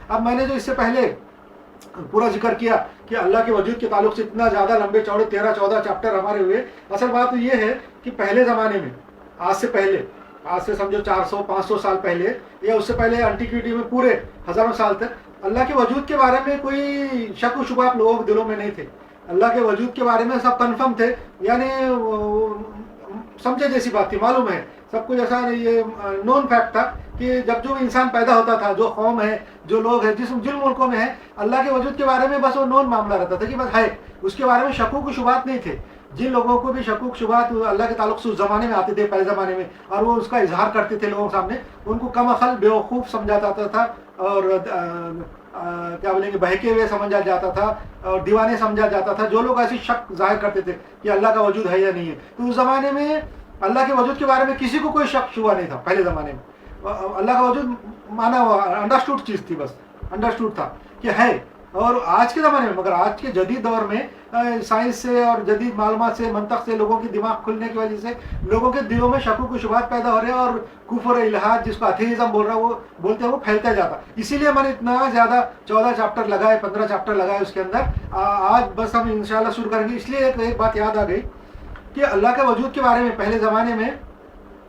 اب میں نے جو اس سے پہلے پورا ذکر کیا کہ اللہ کے وجود کے تعلق سے اتنا زیادہ لمبے چوڑے 13-14 چیپٹر ہمارے ہوئے، اصل بات یہ ہے کہ پہلے زمانے میں، آج سے سمجھو 400-500 سال پہلے یا اس سے پہلے انٹیکوٹی میں پورے ہزاروں سال تک اللہ کے وجود کے بارے میں کوئی شک و شبہات لوگوں کے دلوں میں نہیں تھے. اللہ کے وجود کے بارے میں سب کنفرم تھے، یعنی سمجھے جیسی بات تھی، معلوم ہے سب کچھ ایسا. یہ نون فیکٹ تھا کہ جب جو انسان پیدا ہوتا تھا، جو قوم ہے، جو لوگ ہیں، جن ملکوں میں ہیں، اللہ کے وجود کے بارے میں بس وہ نون معاملہ رہتا تھا کہ بس ہے، اس کے بارے میں شکوک و شبہات نہیں تھے. جن لوگوں کو بھی شکوک شبہات اللہ کے تعلق سے اس زمانے میں آتے تھے، پہلے زمانے میں، اور وہ اس کا اظہار کرتے تھے لوگوں کے سامنے، ان کو کم عقل بیوقوف سمجھا جاتا تھا، اور کیا بولیں گے، بہکے ہوئے سمجھا جاتا تھا، اور دیوانے سمجھا جاتا تھا. جو لوگ ایسی شک ظاہر کرتے تھے کہ اللہ کا وجود ہے یا نہیں ہے، تو اس زمانے میں اللہ کے وجود کے بارے میں کسی کو کوئی شک شبہ نہیں تھا. پہلے زمانے میں اللہ کا وجود مانا ہوا انڈرسٹوڈ چیز تھی، بس انڈرسٹوڈ تھا کہ ہے. اور آج کے زمانے میں، مگر آج کے جدید دور میں سائنس سے اور جدید معلومات سے، منطق سے، لوگوں کی دماغ کھلنے کی وجہ سے لوگوں کے دلوں میں شکوک و شبہات پیدا ہو رہے ہیں، اور کفر الہاد، جس کو ایتھیزم بول رہا ہے، وہ بولتے ہیں، وہ پھیلتا جاتا. اسی لیے میں نے اتنا زیادہ 14 چیپٹر لگائے، 15 چیپٹر لگائے اس کے اندر. آج بس ہم انشاءاللہ شروع کریں گے. اس لیے ایک بات یاد آ گئی کہ اللہ کے وجود کے بارے میں پہلے زمانے میں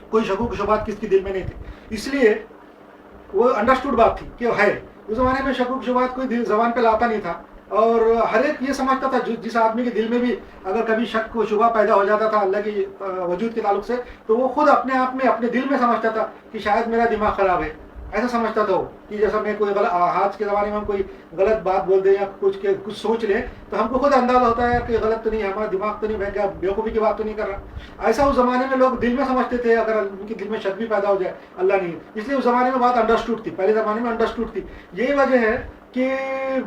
کوئی شکوک و شبہات کس کے دل میں نہیں تھے، اس لیے وہ انڈرسٹوڈ بات تھی کہ ہے. اس زمانے میں شکوک شبہات کوئی دل زبان پہ لاتا نہیں تھا، اور ہر ایک یہ سمجھتا تھا، جس آدمی کے دل میں بھی اگر کبھی شک و شبہ پیدا ہو جاتا تھا اللہ کے وجود کے تعلق سے، تو وہ خود اپنے آپ میں، اپنے دل میں سمجھتا تھا کہ شاید میرا دماغ خراب ہے. ایسا سمجھتا تھا وہ کہ جیسا میں کوئی آج کے زمانے میں ہم کوئی غلط بات بول دیں یا کچھ سوچ لیں تو ہم کو خود اندازہ ہوتا ہے کہ غلط تو نہیں، ہمارا دماغ تو نہیں بہہ گیا، بیوقوفی کی بات تو نہیں کر رہا. ایسا اس زمانے میں لوگ دل میں سمجھتے تھے، اگر ان کے دل میں شک بھی پیدا ہو جائے اللہ نہیں. اس لیے اس زمانے میں بات انڈرسٹوڈ تھی، پہلے زمانے میں انڈرسٹوڈ تھی. یہی وجہ ہے کہ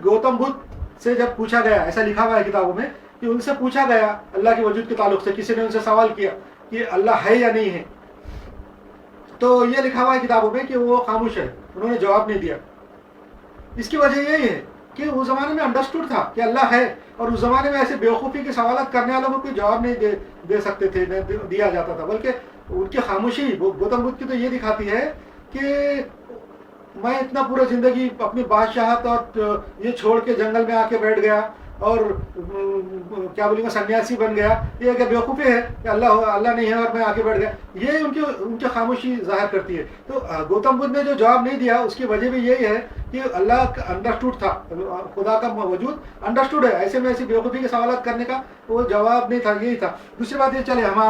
گوتم بدھ سے جب پوچھا گیا، ایسا لکھا ہوا ہے کتابوں میں کہ ان سے پوچھا گیا اللہ کے وجود کے تعلق سے، کسی نے ان سے سوال کیا کہ اللہ ہے یا نہیں ہے، تو یہ لکھا ہوا ہے کتابوں میں کہ وہ خاموش ہے، انہوں نے جواب نہیں دیا. اس کی وجہ یہی ہے کہ اس زمانے میں انڈرسٹوڈ تھا کہ اللہ ہے، اور اس زمانے میں ایسے بیوقوفی کے سوالات کرنے والوں کو کوئی جواب نہیں دے سکتے تھے، دیا جاتا تھا. بلکہ ان کی خاموشی گوتم بدھ کی تو یہ دکھاتی ہے کہ میں اتنا پورا زندگی اپنی بادشاہت اور یہ چھوڑ کے جنگل میں آ کے بیٹھ گیا، اور کیا بولیں گے، سنیاسی بن گیا. یہ کہ بیوقوفی ہے کہ اللہ نہیں ہے اور میں آگے بڑھ گیا. یہ ان کی خاموشی ظاہر کرتی ہے. تو گوتم بدھ نے جو جواب نہیں دیا، اس کی وجہ بھی یہی ہے کہ اللہ انڈرسٹوڈ تھا، خدا کا وجود انڈرسٹوڈ ہے. ایسے میں ایسی بیوقوفی کے سوالات کرنے کا وہ جواب نہیں تھا، یہی تھا. دوسری بات یہ، چلے ہمارے